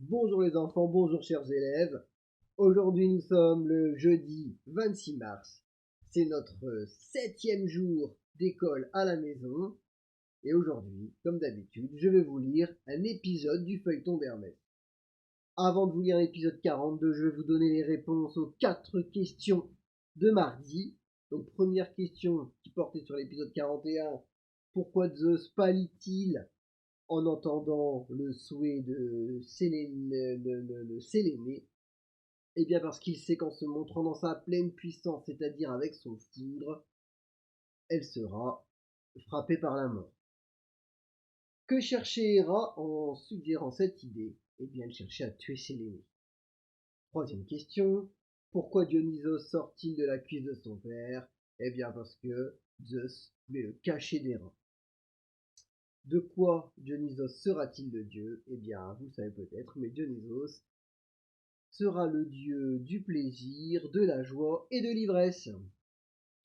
Bonjour les enfants, bonjour chers élèves. Aujourd'hui nous sommes le jeudi 26 mars. C'est notre 7e jour d'école à la maison. Et aujourd'hui, comme d'habitude, je vais vous lire un épisode du feuilleton d'Hermès. Avant de vous lire l'épisode 42, je vais vous donner les réponses aux 4 questions de mardi. Donc première question qui portait sur l'épisode 41. Pourquoi Zeus pâlit-il en entendant le souhait de Séléné? Eh bien parce qu'il sait qu'en se montrant dans sa pleine puissance, c'est-à-dire avec son foudre, elle sera frappée par la mort. Que cherchait Héra en suggérant cette idée? Eh bien elle cherchait à tuer Séléné. Troisième question, pourquoi Dionysos sort-il de la cuisse de son père? Eh bien parce que Zeus voulait le cacher d'Héra. De quoi Dionysos sera-t-il le dieu? Eh bien, vous le savez peut-être, mais Dionysos sera le dieu du plaisir, de la joie et de l'ivresse.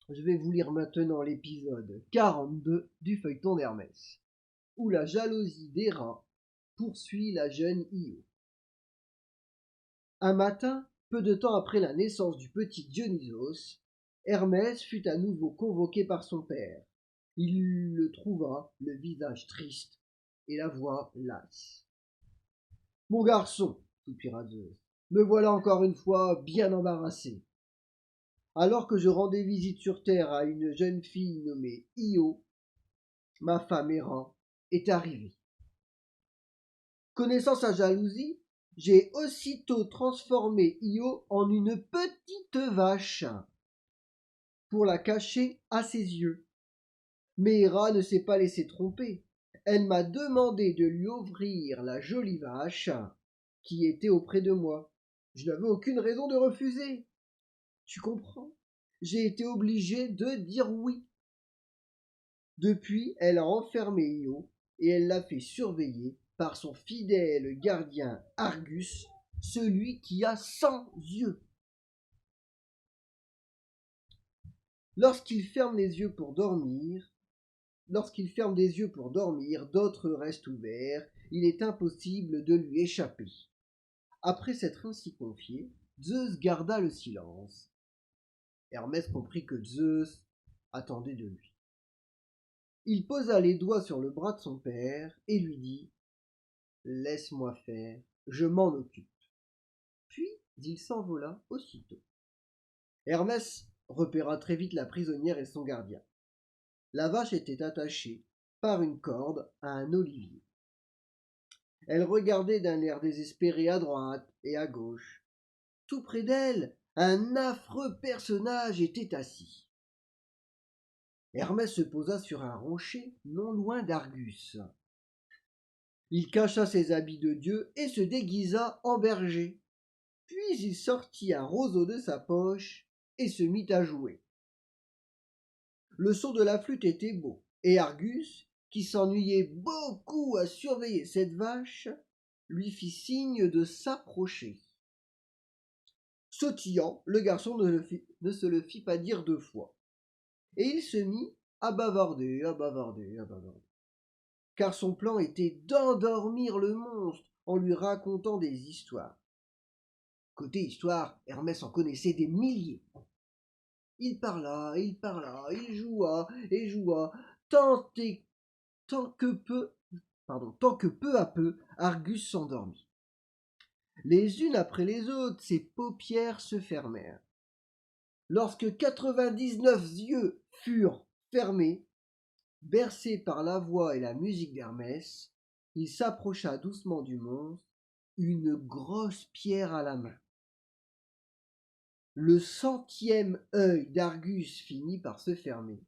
Je vais vous lire maintenant l'épisode 42 du feuilleton d'Hermès, où la jalousie d'Héra poursuit la jeune Io. Un matin, peu de temps après la naissance du petit Dionysos, Hermès fut à nouveau convoqué par son père. Il le trouva le visage triste et la voix lasse. « Mon garçon, soupira Zeus, me voilà encore une fois bien embarrassé. Alors que je rendais visite sur terre à une jeune fille nommée Io, ma femme Héra est arrivée. Connaissant sa jalousie, j'ai aussitôt transformé Io en une petite vache pour la cacher à ses yeux. Mais Héra ne s'est pas laissée tromper. Elle m'a demandé de lui ouvrir la jolie vache qui était auprès de moi. Je n'avais aucune raison de refuser. Tu comprends? J'ai été obligé de dire oui. Depuis, elle a enfermé Io et elle l'a fait surveiller par son fidèle gardien Argus, celui qui a 100 yeux. Lorsqu'il ferme des yeux pour dormir, d'autres restent ouverts. Il est impossible de lui échapper. Après s'être ainsi confié, Zeus garda le silence. Hermès comprit que Zeus attendait de lui. Il posa les doigts sur le bras de son père et lui dit « Laisse-moi faire, je m'en occupe. » Puis il s'envola aussitôt. Hermès repéra très vite la prisonnière et son gardien. La vache était attachée par une corde à un olivier. Elle regardait d'un air désespéré à droite et à gauche. Tout près d'elle, un affreux personnage était assis. Hermès se posa sur un rocher non loin d'Argus. Il cacha ses habits de dieu et se déguisa en berger. Puis il sortit un roseau de sa poche et se mit à jouer. Le son de la flûte était beau, et Argus, qui s'ennuyait beaucoup à surveiller cette vache, lui fit signe de s'approcher. Sautillant, le garçon ne se le fit pas dire 2 fois, et il se mit à bavarder, car son plan était d'endormir le monstre en lui racontant des histoires. Côté histoire, Hermès en connaissait des milliers. Il parla, il joua et joua, tant que peu à peu Argus s'endormit. Les unes après les autres, ses paupières se fermèrent. Lorsque 99 yeux furent fermés, bercé par la voix et la musique d'Hermès, il s'approcha doucement du monstre, une grosse pierre à la main. Le 100e œil d'Argus finit par se fermer.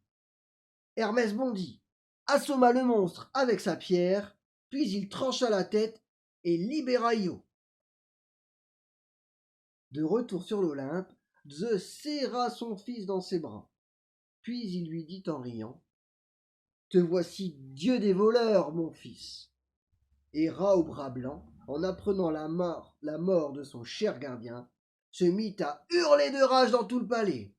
Hermès bondit, assomma le monstre avec sa pierre, puis il trancha la tête et libéra Io. De retour sur l'Olympe, Zeus serra son fils dans ses bras. Puis il lui dit en riant « Te voici dieu des voleurs, mon fils !» Héra au bras blanc, en apprenant la mort de son cher gardien, se mit à hurler de rage dans tout le palais.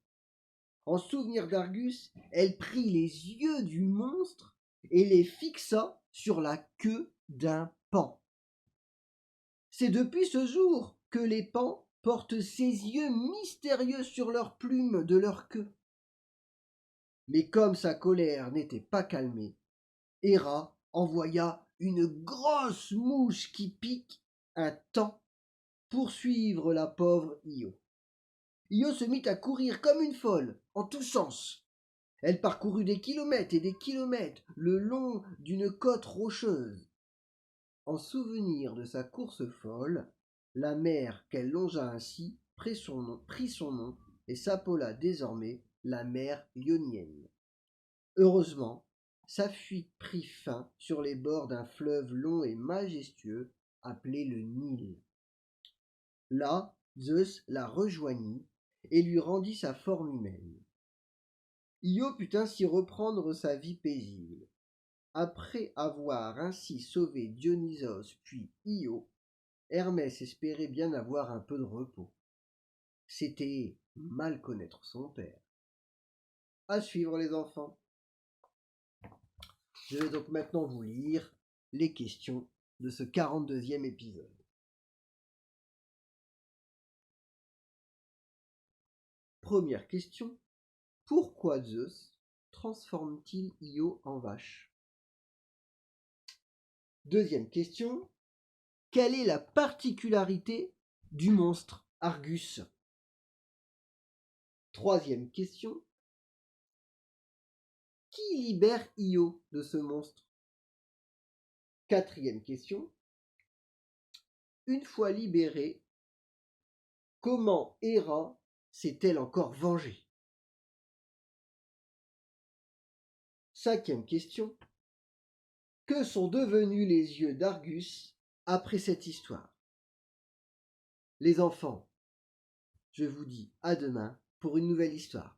En souvenir d'Argus, elle prit les yeux du monstre et les fixa sur la queue d'un paon. C'est depuis ce jour que les paons portent ces yeux mystérieux sur leurs plumes de leur queue. Mais comme sa colère n'était pas calmée, Héra envoya une grosse mouche qui pique un temps poursuivre la pauvre Io. Io se mit à courir comme une folle, en tous sens. Elle parcourut des kilomètres et des kilomètres le long d'une côte rocheuse. En souvenir de sa course folle, la mer qu'elle longea ainsi prit son nom et s'appela désormais la mer Ionienne. Heureusement, sa fuite prit fin sur les bords d'un fleuve long et majestueux appelé le Nil. Là, Zeus la rejoignit et lui rendit sa forme humaine. Io put ainsi reprendre sa vie paisible. Après avoir ainsi sauvé Dionysos puis Io, Hermès espérait bien avoir un peu de repos. C'était mal connaître son père. À suivre les enfants. Je vais donc maintenant vous lire les questions de ce 42e épisode. Première question. Pourquoi Zeus transforme-t-il Io en vache? Deuxième question. Quelle est la particularité du monstre Argus? Troisième question. Qui libère Io de ce monstre? Quatrième question. Une fois libérée, comment Héra s'est-elle encore vengée? Cinquième question. Que sont devenus les yeux d'Argus après cette histoire? Les enfants, je vous dis à demain pour une nouvelle histoire.